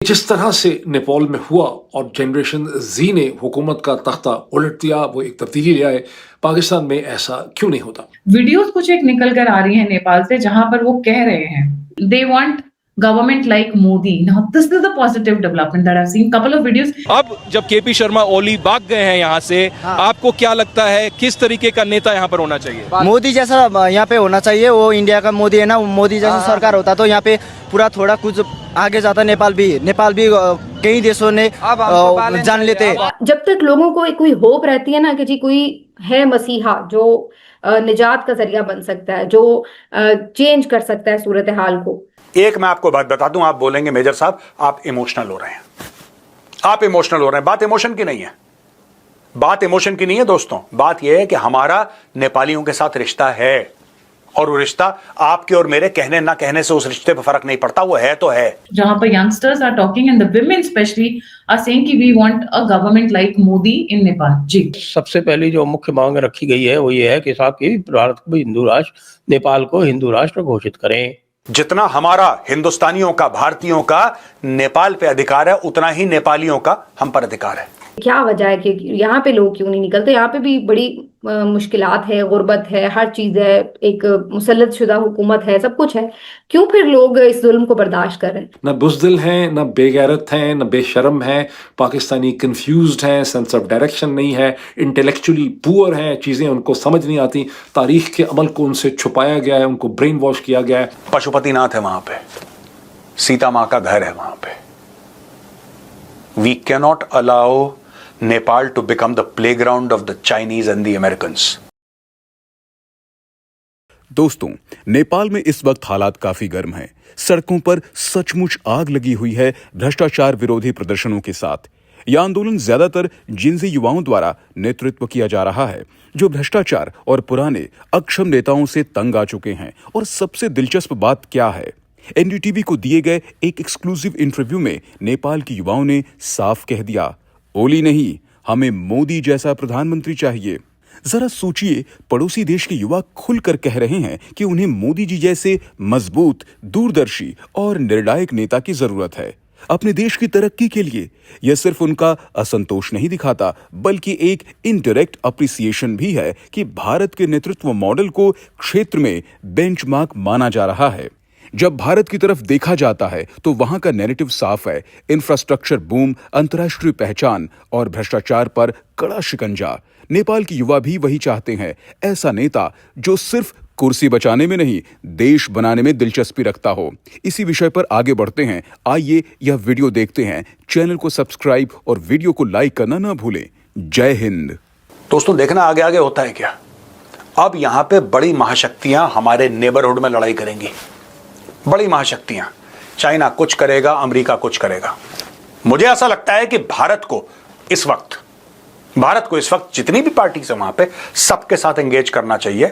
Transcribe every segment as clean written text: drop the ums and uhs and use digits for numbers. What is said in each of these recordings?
जिस तरह से नेपाल में हुआ और जनरेशन जी ने हुकूमत का तख्ता उलट दिया, वो एक तब्दीली ले आए, पाकिस्तान में ऐसा क्यों नहीं होता? वीडियोस कुछ एक निकल कर आ रही हैं नेपाल से जहां पर वो कह रहे हैं they want government like Modi. Now this is the positive development that I have seen couple of videos. अब जब केपी शर्मा ओली भाग गए हैं यहाँ से, आपको क्या लगता है किस तरीके का नेता यहाँ पर होना चाहिए? मोदी जैसा यहाँ पे होना चाहिए. वो इंडिया का मोदी है ना, मोदी जैसा सरकार होता तो यहाँ पे पूरा थोड़ा कुछ आगे जाता. नेपाल भी कई देशों ने जान लेते. जब तक लोगों को कोई होप रहती है ना कि जी कोई है मसीहा जो निजात का जरिया बन सकता है, जो चेंज कर सकता है सूरत हाल को. एक मैं आपको बात बता दूं, आप बोलेंगे मेजर साहब आप इमोशनल हो रहे हैं, आप इमोशनल हो रहे हैं. बात इमोशन की नहीं है, बात इमोशन की नहीं है दोस्तों. बात यह है कि हमारा नेपालियों के साथ रिश्ता है और वो रिश्ता आपके और मेरे कहने ना कहने से उस रिश्ते पर फर्क नहीं पड़ता. वो है तो है. जहां पर youngsters are talking and the women specially are saying कि we want a government like Modi in Nepal. जी, सबसे पहली जो मुख्य मांग रखी गई है वो ये है कि साहब कि भारत को हिंदू राष्ट्र, नेपाल को हिंदू राष्ट्र घोषित करें. जितना हमारा हिंदुस्तानियों का, भारतीयों का नेपाल पे अधिकार है, उतना ही नेपालियों का हम पर अधिकार है. क्या वजह है कि यहाँ पे लोग क्यों नहीं निकलते? यहाँ पे भी बड़ी मुश्किलात है, गुर्बत है, हर चीज है, एक मुसल्लत शुदा हुकूमत है, सब कुछ है. क्यों फिर लोग इस जुल्म को बर्दाश्त कर रहे हैं? न बुज़दिल हैं, न बेगैरत हैं, न बेशरम हैं. पाकिस्तानी कंफ्यूज्ड हैं, सेंस ऑफ डायरेक्शन नहीं है, इंटेलेक्चुअली पुअर हैं, चीज़ें उनको समझ नहीं आती, तारीख के अमल को उनसे छुपाया गया है, उनको ब्रेन वॉश किया गया है. पशुपतिनाथ है वहां पे, सीता माँ का घर है वहां पे. We cannot allow Nepal to become the playground of the Chinese and the Americans. दोस्तों, नेपाल में इस वक्त हालात काफी गर्म हैं. सड़कों पर सचमुच आग लगी हुई है भ्रष्टाचार विरोधी प्रदर्शनों के साथ. यह आंदोलन ज्यादातर जिनजी युवाओं द्वारा नेतृत्व किया जा रहा है, जो भ्रष्टाचार और पुराने अक्षम नेताओं से तंग आ चुके हैं. और सबसे दिलचस्प बात क्या है, एनडीटीवी को दिए गए एक एक्सक्लूसिव इंटरव्यू में नेपाल के युवाओं ने साफ कह दिया, ओली नहीं, हमें मोदी जैसा प्रधानमंत्री चाहिए. जरा सोचिए, पड़ोसी देश के युवा खुलकर कह रहे हैं कि उन्हें मोदी जी जैसे मजबूत, दूरदर्शी और निर्णायक नेता की जरूरत है अपने देश की तरक्की के लिए. यह सिर्फ उनका असंतोष नहीं दिखाता, बल्कि एक इनडायरेक्ट अप्रिसिएशन भी है कि भारत के नेतृत्व मॉडल को क्षेत्र में बेंचमार्क माना जा रहा है. जब भारत की तरफ देखा जाता है तो वहां का नैरेटिव साफ है. इंफ्रास्ट्रक्चर बूम, अंतर्राष्ट्रीय पहचान और भ्रष्टाचार पर कड़ा शिकंजा. नेपाल के युवा भी वही चाहते हैं, ऐसा नेता जो सिर्फ कुर्सी बचाने में नहीं, देश बनाने में दिलचस्पी रखता हो. इसी विषय पर आगे बढ़ते हैं. आइए यह वीडियो देखते हैं. चैनल को सब्सक्राइब और वीडियो को लाइक करना ना भूलें. जय हिंद. दोस्तों, देखना आगे आगे होता है क्या. अब यहां पे बड़ी महाशक्तियां हमारे नेबरहुड में लड़ाई करेंगी. बड़ी महाशक्तियां, चाइना कुछ करेगा, अमेरिका कुछ करेगा. मुझे ऐसा लगता है कि भारत को इस वक्त जितनी भी पार्टी है वहां पे सबके साथ एंगेज करना चाहिए.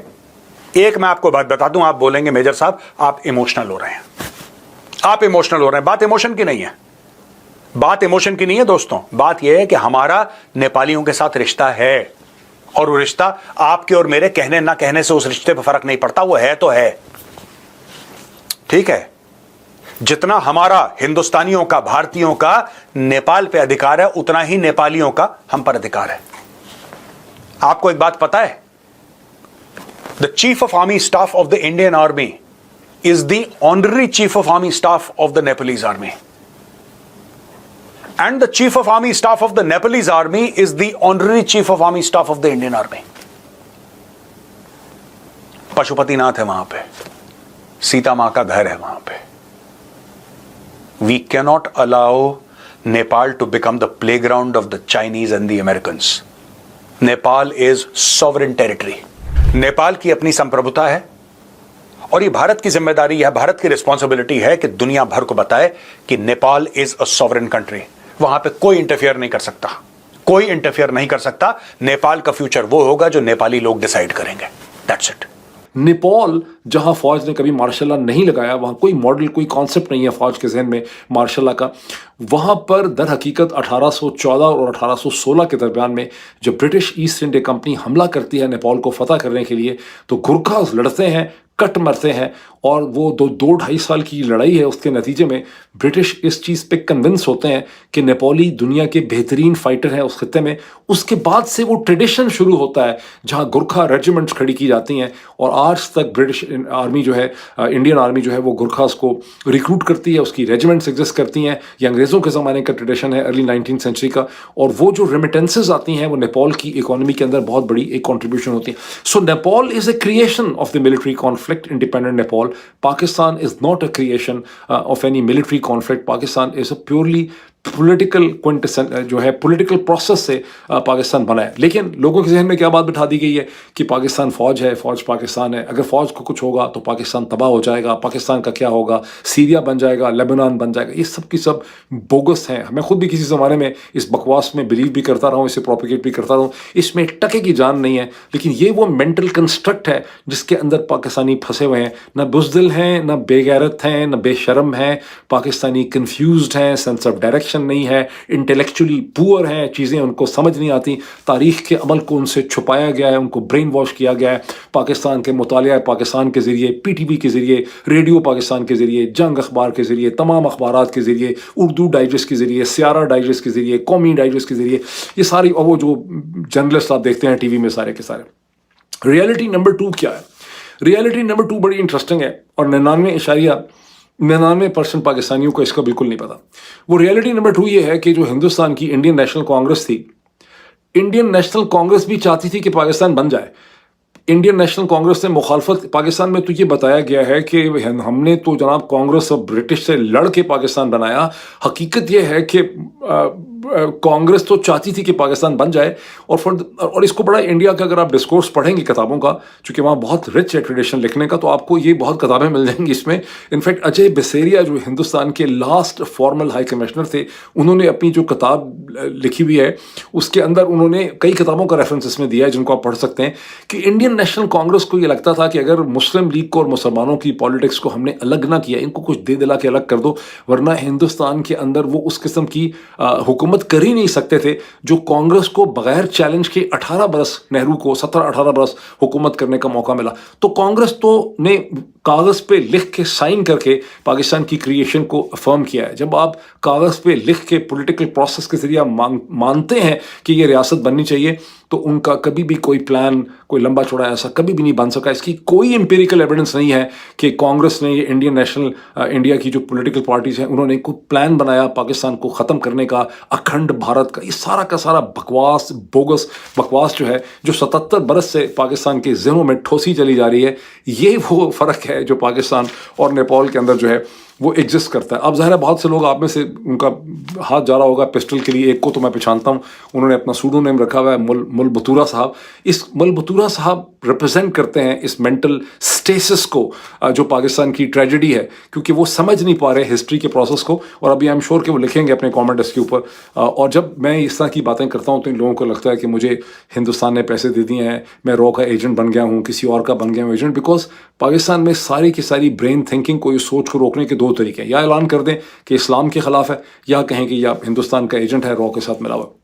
एक मैं आपको बात बता दूं, आप बोलेंगे मेजर साहब आप इमोशनल हो रहे हैं, आप इमोशनल हो रहे हैं. बात इमोशन की नहीं है, बात इमोशन की नहीं है दोस्तों. बात यह है कि हमारा नेपालियों के साथ रिश्ता है और वो रिश्ता आपके और मेरे कहने ना कहने से उस रिश्ते पर फर्क नहीं पड़ता. वो है तो है, ठीक है. जितना हमारा हिंदुस्तानियों का, भारतीयों का नेपाल पे अधिकार है, उतना ही नेपालियों का हम पर अधिकार है. आपको एक बात पता है, the chief of army staff of the Indian army is the honorary chief of army staff of the Nepalese army, and the chief of army staff of the Nepalese army is the honorary chief of army staff of the Indian army. Pashupatinath है वहां पे, सीता माँ का घर है वहां पे. We cannot allow Nepal to become the playground of the Chinese and the Americans. Nepal is sovereign territory. Nepal की अपनी संप्रभुता है और ये भारत की जिम्मेदारी है, भारत की रिस्पॉन्सिबिलिटी है कि दुनिया भर को बताए कि Nepal is a sovereign country. वहां पे कोई इंटरफियर नहीं कर सकता, कोई इंटरफियर नहीं कर सकता. नेपाल का फ्यूचर वो होगा जो नेपाली लोग डिसाइड करेंगे. That's it. नेपाल जहां फौज ने कभी मार्शल लॉ नहीं लगाया, वहां कोई मॉडल, कोई कॉन्सेप्ट नहीं है फौज के जहन में मार्शल लॉ का. वहां पर दर हकीकत 1814 और 1816 के दरमियान में जब ब्रिटिश ईस्ट इंडिया कंपनी हमला करती है नेपाल को फतह करने के लिए, तो गुरखास लड़ते हैं, कट मरते हैं। और वो 2-2.5 साल की लड़ाई है, उसके नतीजे में ब्रिटिश इस चीज़ पे कन्विंस होते हैं कि नेपाली दुनिया के बेहतरीन फाइटर हैं उस खित्ते में। उसके बाद से वो ट्रेडिशन शुरू होता है जहाँ गुरखा रेजिमेंट्स खड़ी की जाती हैं, और आज तक ब्रिटिश आर्मी जो है, इंडियन आर्मी जो है, वो गुरखास को रिक्रूट करती है, उसकी रेजिमेंट्स एग्जिस्ट करती हैं। ये अंग्रेज़ों के ज़माने का ट्रेडिशन है, अर्ली 19th सेंचुरी का। और वो जो रेमिटेंसेज आती हैं वो नेपाल की इकोनॉमी के अंदर बहुत बड़ी एक कॉन्ट्रीब्यूशन होती है। So Nepal is a creation of the military conflict, independent Nepal. Pakistan is not a creation of any military conflict. Pakistan is a purely political quintessence जो है, पॉलिटिकल प्रोसेस से पाकिस्तान बना है। लेकिन लोगों के जहन में क्या बात बिठा दी गई है कि पाकिस्तान फ़ौज है, फ़ौज पाकिस्तान है, अगर फ़ौज को कुछ होगा तो पाकिस्तान तबाह हो जाएगा, पाकिस्तान का क्या होगा, सीरिया बन जाएगा, लेबनान बन जाएगा। ये सब की सब बोगस हैं। मैं खुद भी किसी ज़माने में इस बकवास में बिलीव भी करता रहा हूँ, इसे प्रोपिगेट भी करता रहा हूँ। इसमें टके की जान नहीं है, लेकिन ये वो मेंटल कंस्ट्रक्ट है जिसके अंदर पाकिस्तानी फंसे हुए हैं। ना बुज़दिल हैं, ना बेगैरत हैं, ना बेशरम हैं। पाकिस्तानी कन्फ्यूज्ड हैं, सेंस ऑफ डायरेक्शन नहीं है, इंटेलेक्चुअली पुअर हैं, चीज़ें उनको समझ नहीं आती, तारीख़ के अमल को उनसे छुपाया गया है, उनको ब्रेन वॉश किया गया है। पाकिस्तान के मुतालिया पाकिस्तान के ज़रिए, PTV के ज़रिए, रेडियो पाकिस्तान के ज़रिए, जंग अखबार के ज़रिए, तमाम अखबारात के ज़रिए, उर्दू डाइजेस्ट के ज़रिए, सियारा डाइजेस्ट के ज़रिए, कौमी डाइजेस्ट के ज़रिए, ये सारी, और वो जो जर्नलिस्ट आप देखते हैं TV में सारे के सारे। रियलिटी नंबर 2 क्या है? रियलिटी नंबर 2 बड़ी इंटरेस्टिंग है, और 99% पाकिस्तानियों को इसका बिल्कुल नहीं पता। वो रियलिटी नंबर 2 ये है कि जो हिंदुस्तान की इंडियन नेशनल कांग्रेस थी, इंडियन नेशनल कांग्रेस भी चाहती थी कि पाकिस्तान बन जाए। इंडियन नेशनल कांग्रेस ने मुखालफत, पाकिस्तान में तो ये बताया गया है कि हमने तो जनाब कांग्रेस और ब्रिटिश से लड़ के पाकिस्तान बनाया। हकीकत ये है कि कांग्रेस तो चाहती थी कि पाकिस्तान बन जाए। और इसको बड़ा इंडिया का अगर आप डिस्कोर्स पढ़ेंगे किताबों का, चूँकि वहाँ बहुत रिच है ट्रेडिशन लिखने का, तो आपको ये बहुत किताबें मिल जाएंगी इसमें। इनफैक्ट अजय बिसेरिया जो हिंदुस्तान के लास्ट फॉर्मल हाई कमिश्नर थे, उन्होंने अपनी जो किताब लिखी हुई है उसके अंदर उन्होंने कई किताबों का रेफरेंस इसमें दिया है जिनको आप पढ़ सकते हैं, कि इंडियन नेशनल कांग्रेस को ये लगता था कि अगर मुस्लिम लीग को और मुसलमानों की पॉलिटिक्स को हमने अलग ना किया, इनको कुछ दे दिला के अलग कर दो, वरना हिंदुस्तान के अंदर वो उस किस्म की हुकूमत कर ही नहीं सकते थे जो कांग्रेस को बगैर चैलेंज के 18 बरस, नेहरू को 17-18 बरस हुकूमत करने का मौका मिला। तो कांग्रेस तो ने कागज़ पे लिख के साइन करके पाकिस्तान की क्रिएशन को अफर्म किया है। जब आप कागज़ पे लिख के पॉलिटिकल प्रोसेस के जरिए मानते हैं कि ये रियासत बननी चाहिए, तो उनका कभी भी कोई प्लान, कोई लंबा चौड़ा ऐसा कभी भी नहीं बन सका। इसकी कोई एम्पिरिकल एविडेंस नहीं है कि कांग्रेस ने, ये इंडियन नेशनल इंडिया की जो पॉलिटिकल पार्टीज हैं, उन्होंने कोई प्लान बनाया पाकिस्तान को ख़त्म करने का, अखंड भारत का। ये सारा का सारा बकवास, बोगस बकवास जो है, जो 77 बरस से पाकिस्तान के ज़हनों में ठोसी चली जा रही है, ये वो फ़र्क है जो पाकिस्तान और नेपाल के अंदर जो है वो एग्जिस्ट करता है। अब ज़ाहिर है बहुत से लोग आप में से उनका हाथ जा रहा होगा पिस्टल के लिए। एक को तो मैं पहचानता हूँ, उन्होंने अपना सूडो नेम रखा हुआ है मुल बतूरा साहब। इस मुल बतूरा साहब रिप्रेजेंट करते हैं इस मेंटल स्टेसिस को जो पाकिस्तान की ट्रेजेडी है, क्योंकि वो समझ नहीं पा रहे हिस्ट्री के प्रोसेस को। और अभी आई एम श्योर कि वो लिखेंगे अपने कॉमेंट इसके ऊपर। और जब मैं इस तरह की बातें करता हूँ तो इन लोगों को लगता है कि मुझे हिंदुस्तान ने पैसे दे दिए हैं, मैं रॉ का एजेंट बन गया हूँ, किसी और का बन गया हूँ एजेंट। बिकॉज पाकिस्तान में सारी की सारी ब्रेन थिंकिंग को, इस सोच को रोकने के 2 तरीके हैं। या ऐलान कर दें कि इस्लाम के ख़िलाफ़ है, या कहें कि या हिंदुस्तान का एजेंट है, रॉ के साथ मिला हुआ।